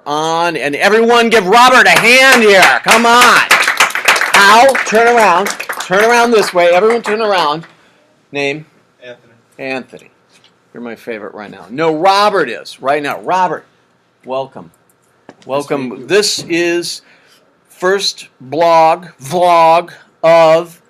on, and everyone give Robert a hand here. Come on. Al, turn around. Turn around this way. Everyone turn around. Name? Anthony. Anthony. You're my favorite right now. No, Robert is right now. Robert, welcome. Welcome. This is first vlog of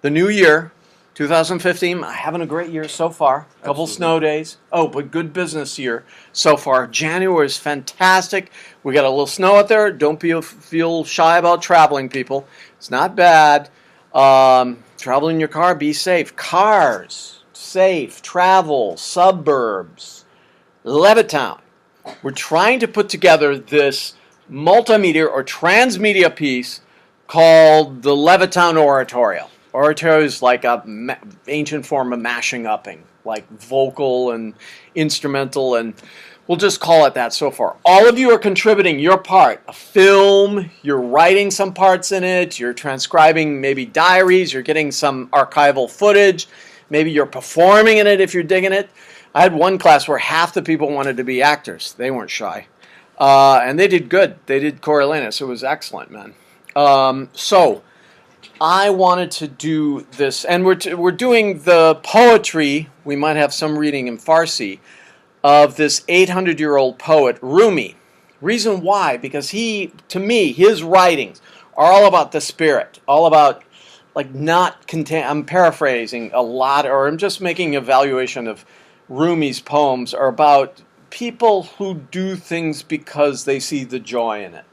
the new year, 2015. Having a great year so far. A couple snow days. Oh, but good business year so far. January is fantastic. We got a little snow out there. Don't feel shy about traveling, people. It's not bad. Travel in your car. Be safe. Cars. Safe. Travel. Suburbs. Levittown. We're trying to put together this multimedia or transmedia piece called the Levittown Oratorio. Oratorio is like an ancient form of mashing upping, like vocal and instrumental, and we'll just call it that so far. All of you are contributing your part. A film, you're writing some parts in it, you're transcribing maybe diaries, you're getting some archival footage, maybe you're performing in it if you're digging it. I had one class where half the people wanted to be actors. They weren't shy. And they did good. They did Coriolanus. It was excellent, man. So I wanted to do this, and we're doing the poetry. We might have some reading in Farsi of this 800-year-old poet, Rumi. Reason why? Because to me, his writings are all about the spirit, all about like I'm paraphrasing a lot, or I'm just making an evaluation of Rumi's poems are about people who do things because they see the joy in it,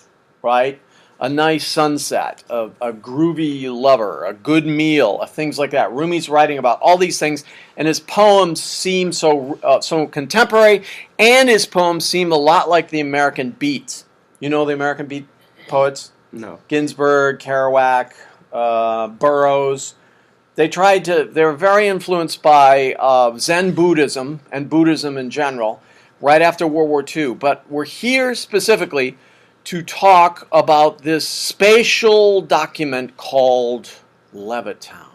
right? A nice sunset, a groovy lover, a good meal, things like that. Rumi's writing about all these things, and his poems seem so contemporary, and his poems seem a lot like the American beats. You know the American beat poets? No. Ginsberg, Kerouac, Burroughs. They were very influenced by Zen Buddhism and Buddhism in general right after World War II. But we're here specifically to talk about this spatial document called Levittown.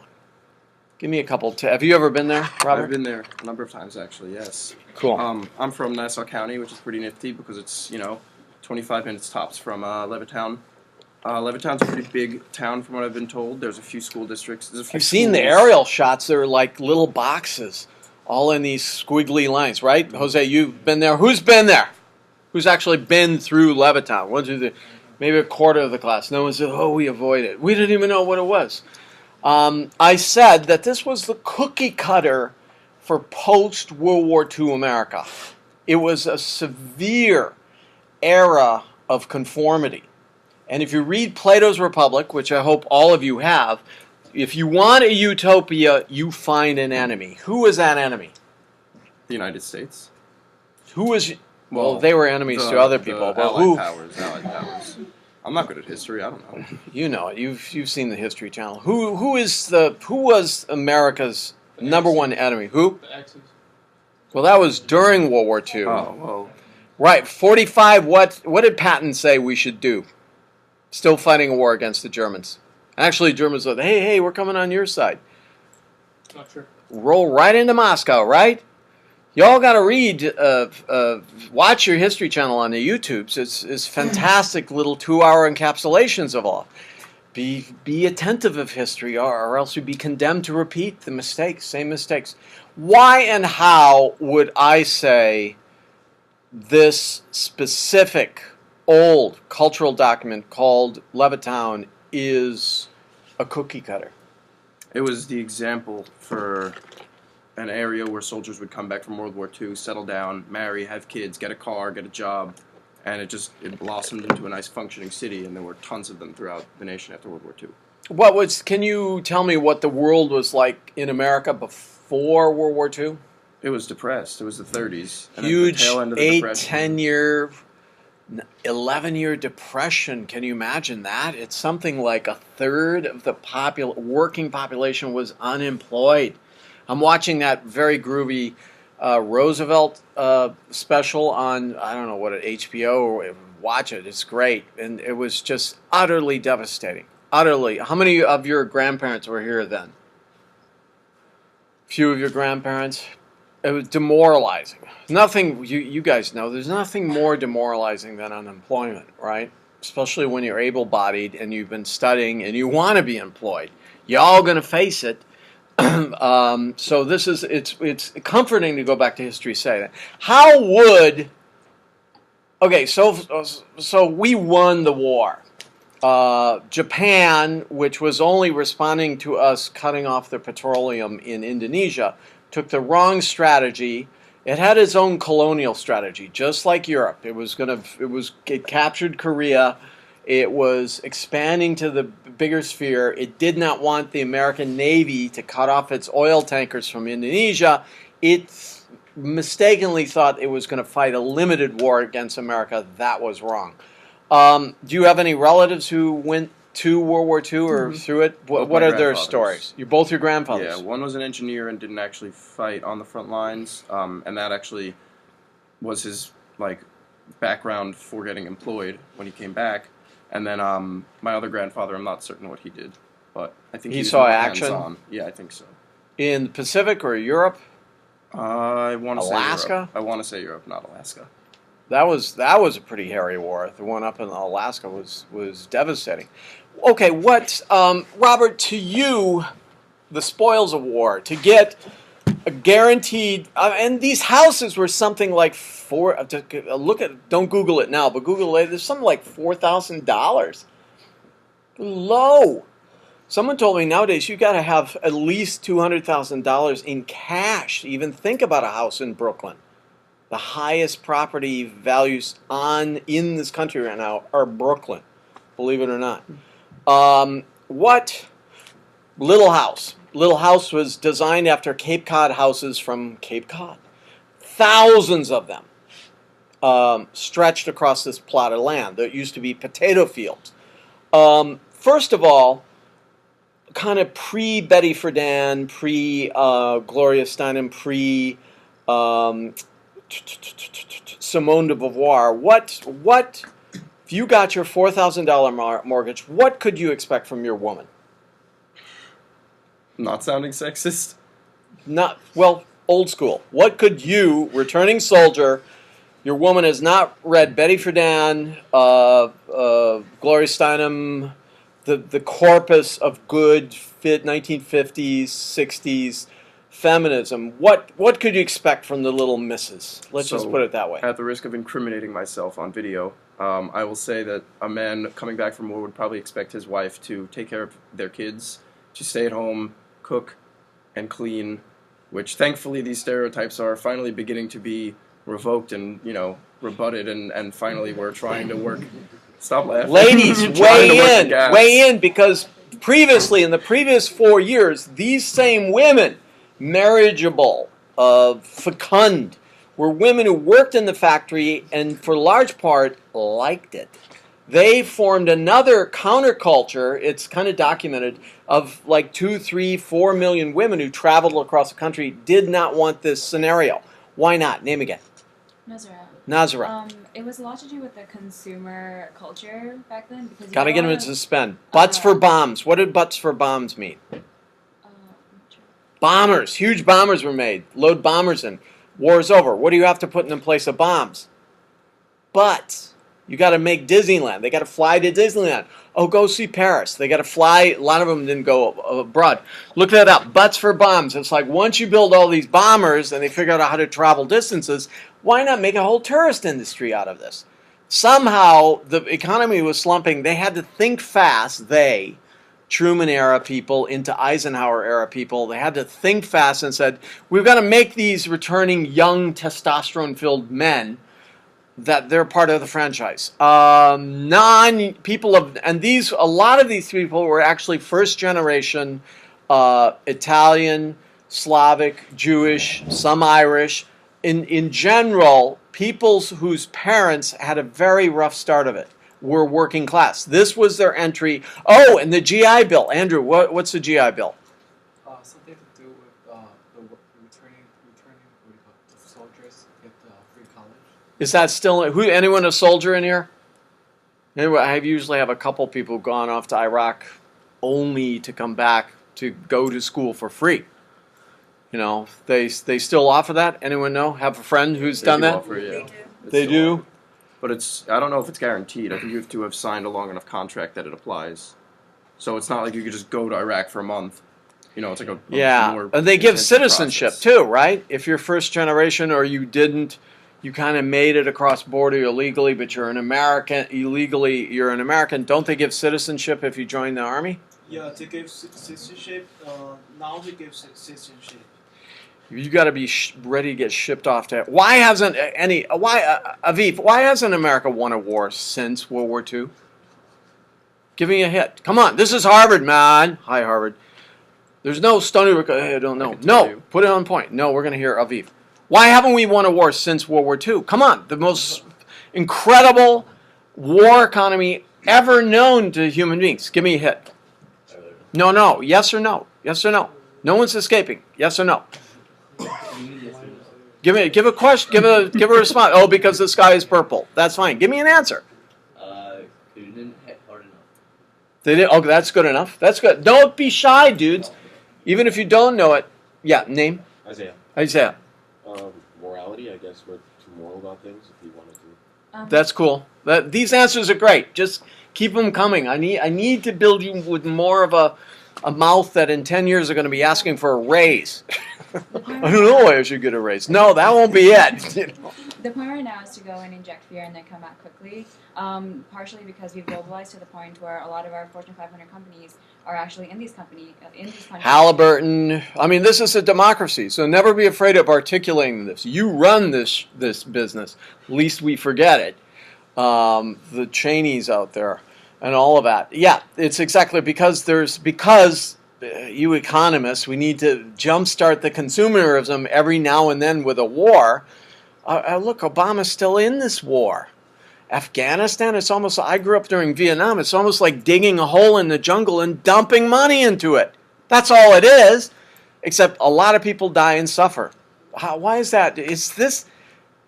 Give me a couple. Have you ever been there, Robert? I've been there a number of times, actually, yes. Cool. I'm from Nassau County, which is pretty nifty because it's, 25 minutes tops from Levittown. Levittown's a pretty big town from what I've been told. There's a few school districts. I've seen the aerial shots. They're like little boxes all in these squiggly lines, right? Jose, you've been there. Who's been there? Who's actually been through Levittown? Maybe a quarter of the class. No one said, oh, we avoided it. We didn't even know what it was. I said that this was the cookie cutter for post-World War II America. It was a severe era of conformity. And if you read Plato's Republic, which I hope all of you have, if you want a utopia, you find an enemy. Who is that enemy? The United States. Who is... Well, they were enemies to other people. But Allied powers. I'm not good at history. I don't know. You know it. You've seen the History Channel. Who was America's number one enemy? Who? The Axis. Well, that was during World War II. Oh, well. Right. 45. What did Patton say we should do? Still fighting a war against the Germans. Actually, Germans said, hey, we're coming on your side. Not sure. Roll right into Moscow, right? Y'all got to read, watch your History Channel on the YouTubes. It's fantastic little 2-hour encapsulations of all. Be attentive of history, or else you'd be condemned to repeat the mistakes, same mistakes. Why and how would I say this specific old cultural document called Levittown is a cookie cutter? It was the example for an area where soldiers would come back from World War II, settle down, marry, have kids, get a car, get a job, and it blossomed into a nice functioning city, and there were tons of them throughout the nation after World War II. Can you tell me what the world was like in America before World War II? It was depressed. It was the 30s. And Huge at the tail end of the 8, depression, 10-year, 11-year depression. Can you imagine that? It's something like a third of the working population was unemployed. I'm watching that very groovy Roosevelt special on, I don't know what, HBO. Watch it. It's great. And it was just utterly devastating. Utterly. How many of your grandparents were here then? Few of your grandparents? It was demoralizing. Nothing, you guys know, there's nothing more demoralizing than unemployment, right? Especially when you're able-bodied and you've been studying and you want to be employed. You're all going to face it. So it's comforting to go back to history, say that. How would, okay, so we won the war. Japan, which was only responding to us cutting off the petroleum in Indonesia, took the wrong strategy. It had its own colonial strategy, just like Europe. It captured Korea. It was expanding to the bigger sphere. It did not want the American Navy to cut off its oil tankers from Indonesia. It mistakenly thought it was going to fight a limited war against America. That was wrong. Do you have any relatives who went to World War II or through it? What are their stories? You're both your grandfathers. Yeah, one was an engineer and didn't actually fight on the front lines, and that actually was his background for getting employed when he came back. And then my other grandfather, I'm not certain what he did, but I think He was saw more action? hands-on. Yeah, I think so. In the Pacific or Europe? I want to say Alaska? Europe. I want to say Europe, not Alaska. That was a pretty hairy war. The one up in Alaska was devastating. Okay, Robert, to you, the spoils of war, to get a guaranteed, and these houses were something like don't Google it now, but Google it, there's something like $4,000. Low. Someone told me nowadays you got to have at least $200,000 in cash to even think about a house in Brooklyn. The highest property values in this country right now are Brooklyn, believe it or not. Little House. Little House was designed after Cape Cod houses from Cape Cod. Thousands of them stretched across this plot of land. There used to be potato fields. First of all, kind of pre-Betty Friedan, pre-Gloria Steinem, Simone de Beauvoir. What if you got your $4,000 mortgage? What could you expect from your woman? Not sounding sexist. Old school. What could you, returning soldier? Your woman has not read Betty Friedan, Gloria Steinem, the corpus of good fit 1950s, 60s. Feminism. What could you expect from the little misses? Let's just put it that way. At the risk of incriminating myself on video, I will say that a man coming back from war would probably expect his wife to take care of their kids, to stay at home, cook, and clean, which thankfully these stereotypes are finally beginning to be revoked and rebutted, and finally we're trying to work. Stop laughing. Ladies, weigh in, because previously, in the previous 4 years, these same women, marriageable, fecund, were women who worked in the factory and for large part liked it. They formed another counterculture, it's kind of documented, of like 2, 3, 4 million women who traveled across the country, did not want this scenario. Why not? Name again. Nazareth. It was a lot to do with the consumer culture back then. Because Gotta get them to suspend. Butts for bombs. What did butts for bombs mean? Bombers. Huge bombers were made. Load bombers in. War's over. What do you have to put in place of bombs? Butts. You got to make Disneyland. They got to fly to Disneyland. Oh, go see Paris. They got to fly. A lot of them didn't go abroad. Look that up. Butts for bombs. It's like once you build all these bombers and they figure out how to travel distances, why not make a whole tourist industry out of this? Somehow the economy was slumping. They had to think fast. Truman era people into Eisenhower era people, they had to think fast and said, we've got to make these returning young testosterone-filled men that they're part of the franchise. A lot of these people were actually first generation Italian, Slavic, Jewish, some Irish. In general, people whose parents had a very rough start of it were working class. This was their entry. Oh, and the GI Bill. Andrew, what's the GI Bill? Something to do with the returning the soldiers get free college. Is that still anyone a soldier in here? Anyway, I usually have a couple people who've gone off to Iraq only to come back to go to school for free. You know, they still offer that. Anyone know? Have a friend who's They done do that? offer, yeah. It's They still do. But I don't know if it's guaranteed. I think you have to have signed a long enough contract that it applies. So it's not like you could just go to Iraq for a month. You know, it's like a Yeah, more and they give intensive citizenship process. too, right? If you're first generation or you didn't, you kind of made it across border illegally, but you're an American illegally. You're an American. Don't they give citizenship if you join the army? Yeah, they give citizenship. Now they give citizenship. You got to be ready to get shipped off to. Why hasn't Aviv? Why hasn't America won a war since World War II? Give me a hit. Come on, this is Harvard, man. Hi, Harvard. There's no Stony Brook. I don't know. No, put it on point. No, we're going to hear Aviv. Why haven't we won a war since World War II? Come on, the most incredible war economy ever known to human beings. Give me a hit. No, no. Yes or no? Yes or no? No one's escaping. Yes or no? Give a question. Give a response. Oh, because the sky is purple. That's fine. Give me an answer. You didn't hit hard enough. They did. Oh, that's good enough. That's good. Don't be shy, dudes. Even if you don't know it. Yeah. Name. Isaiah. Isaiah. Morality, I guess we're too moral about things if you wanted to. That's cool. These answers are great. Just keep them coming. I need to build you with more of a mouth that in 10 years are going to be asking for a raise. I don't know why I should get a raise. No, that won't be it. You know? The point right now is to go and inject fear and then come back quickly. Partially because we've globalized to the point where a lot of our Fortune 500 companies are actually in these countries. Halliburton. I mean, this is a democracy, so never be afraid of articulating this. You run this business. Least we forget it. The Cheneys out there and all of that. Yeah, it's exactly because you economists, we need to jumpstart the consumerism every now and then with a war. Look, Obama's still in this war. Afghanistan, it's almost, I grew up during Vietnam, it's almost like digging a hole in the jungle and dumping money into it. That's all it is, except a lot of people die and suffer. Why is that? Is this,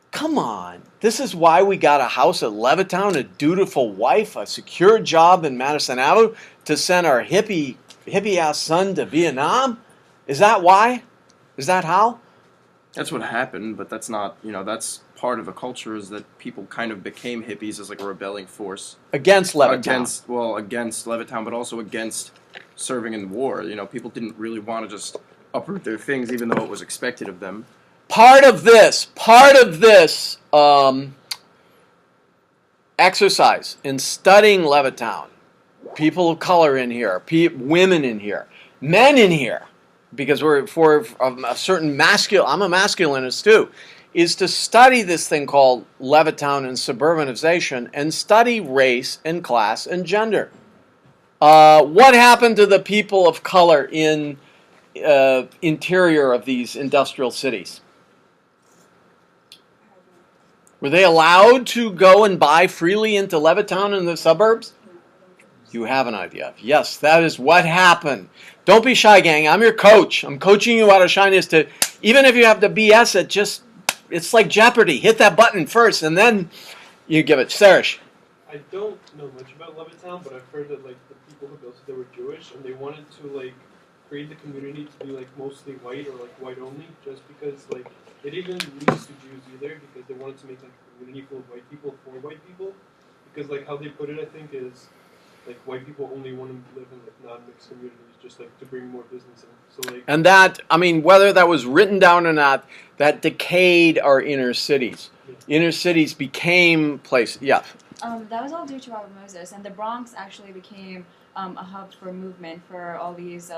come on. This is why we got a house at Levittown, a dutiful wife, a secure job in Madison Avenue to send our hippie-ass son to Vietnam? Is that why? Is that how? That's what happened, but that's not, that's part of a culture is that people kind of became hippies as like a rebelling force. Against Levittown. Against Levittown, but also against serving in the war. People didn't really want to just uproot their things even though it was expected of them. Part of this exercise in studying Levittown, people of color in here, women in here, men in here, because we're for a certain I'm a masculinist too, is to study this thing called Levittown and suburbanization and study race and class and gender. What happened to the people of color in interior of these industrial cities? Were they allowed to go and buy freely into Levittown and the suburbs? You have an idea. Yes, that is what happened. Don't be shy, gang. I'm your coach. I'm coaching you out of shyness to, even if you have to BS it, it's like Jeopardy. Hit that button first, and then you give it. Serish. I don't know much about Levittown, but I've heard that the people who built it, they were Jewish, and they wanted to create the community to be mostly white or white only, just because they didn't lose to Jews either, because they wanted to make a community full of white people for white people, because how they put it, I think, is white people only want to live in non-mixed communities, just to bring more business in. So and that, I mean, whether that was written down or not, that decayed our inner cities. Yeah. Inner cities became places. Yeah. That was all due to Robert Moses, and the Bronx actually became a hub for movement for all these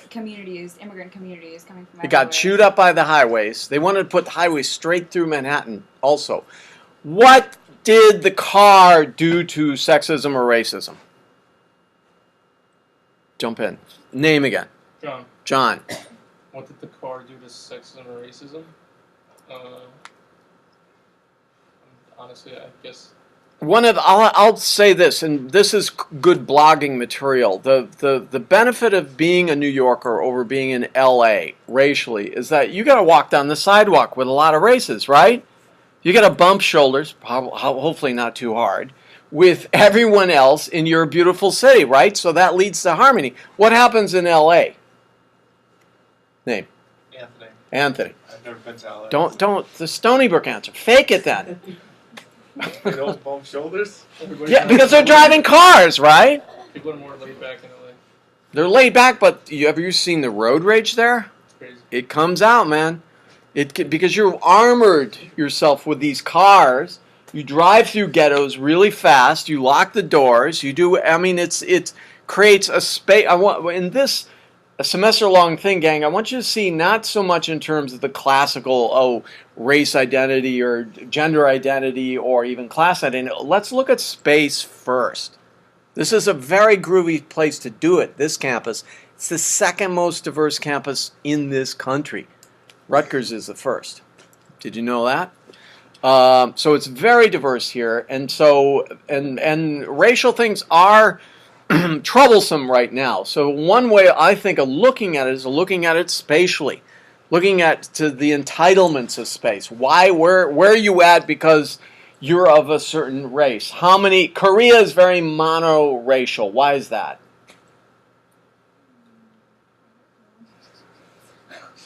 communities, immigrant communities coming from everywhere. It got chewed up by the highways. They wanted to put the highways straight through Manhattan also. What did the car do to sexism or racism? Jump in. Name again. John. John. What did the car do to sexism or racism? Honestly, I guess. I'll say this, and this is good blogging material. The benefit of being a New Yorker over being in L.A. racially is that you got to walk down the sidewalk with a lot of races, right? You got to bump shoulders, hopefully not too hard, with everyone else in your beautiful city, right? So that leads to harmony. What happens in L.A.? Name. Anthony. Anthony. I've never been to LA. Don't the Stony Brook answer. Fake it then. They don't bump shoulders. Yeah, because they're driving cars, right? People are more laid back in LA. They're laid back, but have you seen the road rage there? It's crazy. It comes out, man. Because you're armored yourself with these cars. You drive through ghettos really fast. You lock the doors. You do. I mean, it creates a space. In this a semester-long thing, gang. I want you to see not so much in terms of the classical race identity or gender identity or even class identity. Let's look at space first. This is a very groovy place to do it. This campus. It's the second most diverse campus in this country. Rutgers is the first. Did you know that? So it's very diverse here, and racial things are troublesome right now. So one way I think of looking at it is looking at it spatially, looking at to the entitlements of space. Where are you at because you're of a certain race? How many? Korea is very monoracial. Why is that?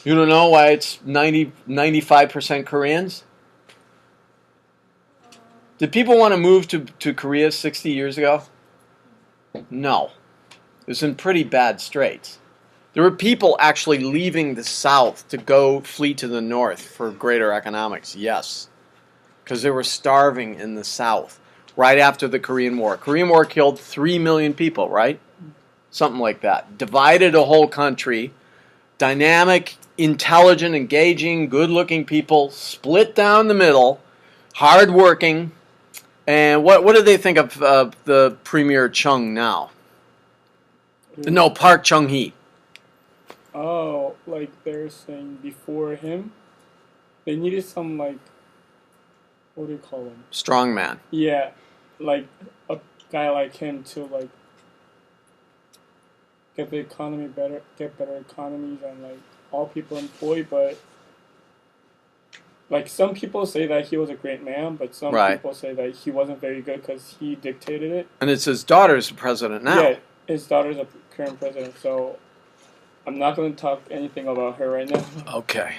You don't know why it's 95% Koreans? Did people want to move to Korea 60 years ago? No. It was in pretty bad straits. There were people actually leaving the South to go flee to the North for greater economics, yes. Because they were starving in the South right after the Korean War. Korean War killed 3 million people, right? Something like that. Divided a whole country. Dynamic, intelligent, engaging, good-looking people split down the middle, hard-working. And what do they think of the Premier Chung now? No, Park Chung-hee. Oh, like they're saying before him, they needed some like, what do you call him? Strongman. Yeah, like a guy like him to like get the economy better, get better economies and like all people employed. But like some people say that he was a great man, but some people say that he wasn't very good because he dictated it. And it's his daughter's president now. Yeah, his daughter's a current president, so I'm not going to talk anything about her right now. Okay.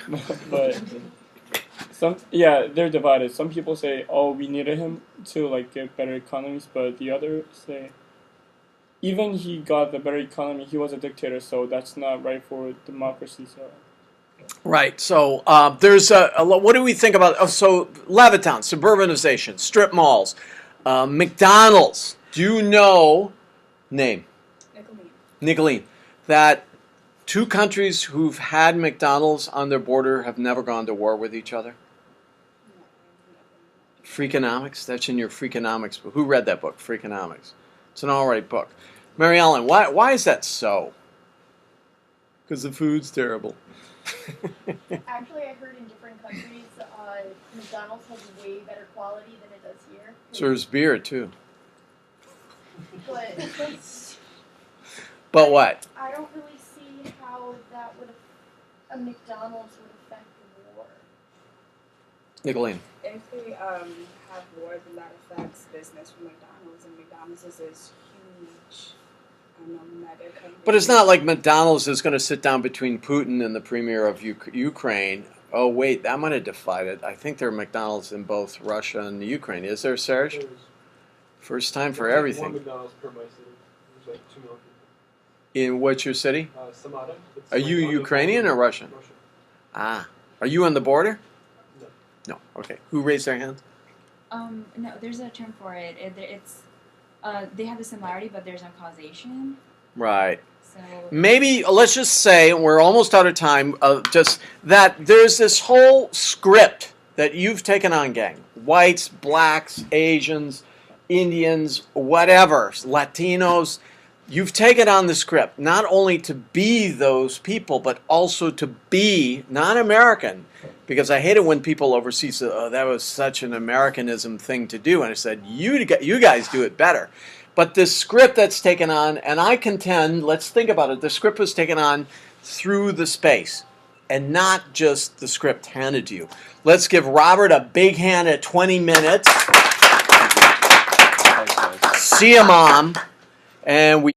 But they're divided. Some people say, "Oh, we needed him to like get better economies," but the others say, even he got the better economy, he was a dictator, so that's not right for democracy. So. Right. So there's what do we think about? Oh, so Levittown, suburbanization, strip malls, McDonald's. Do you know? Name. Nicolene. That two countries who've had McDonald's on their border have never gone to war with each other. Freakonomics. That's in your Freakonomics book. Who read that book? Freakonomics. It's an all right book. Mary Ellen, why is that so? Because the food's terrible. Actually, I heard in different countries, McDonald's has way better quality than it does here. Serves beer too. But what? I don't really see how that would a McDonald's would affect the war. Nicolene. If they have war, then that affects business for McDonald's, and McDonald's is this huge, mega company. But it's not like McDonald's is going to sit down between Putin and the premier of Ukraine. Oh, wait, that might have divided. I think there are McDonald's in both Russia and Ukraine. Is there, Serge? First time for everything. One McDonald's per my city. There's like 2 million people. In what's your city? Samara. Are you Ukrainian or Russian? Russian. Ah. Are you on the border? No. No. Okay. Who raised their hand? No, there's a term for it. It's they have the similarity, but there's no causation. Right. So maybe let's just say we're almost out of time. Just that there's this whole script that you've taken on, gang. Whites, blacks, Asians, Indians, whatever, Latinos. You've taken on the script not only to be those people, but also to be non-American. Because I hate it when people overseas say, "Oh, that was such an Americanism thing to do," and I said, "You guys do it better." But this script that's taken on, and I contend, let's think about it. The script was taken on through the space, and not just the script handed to you. Let's give Robert a big hand at 20 minutes. See you, Mom. And we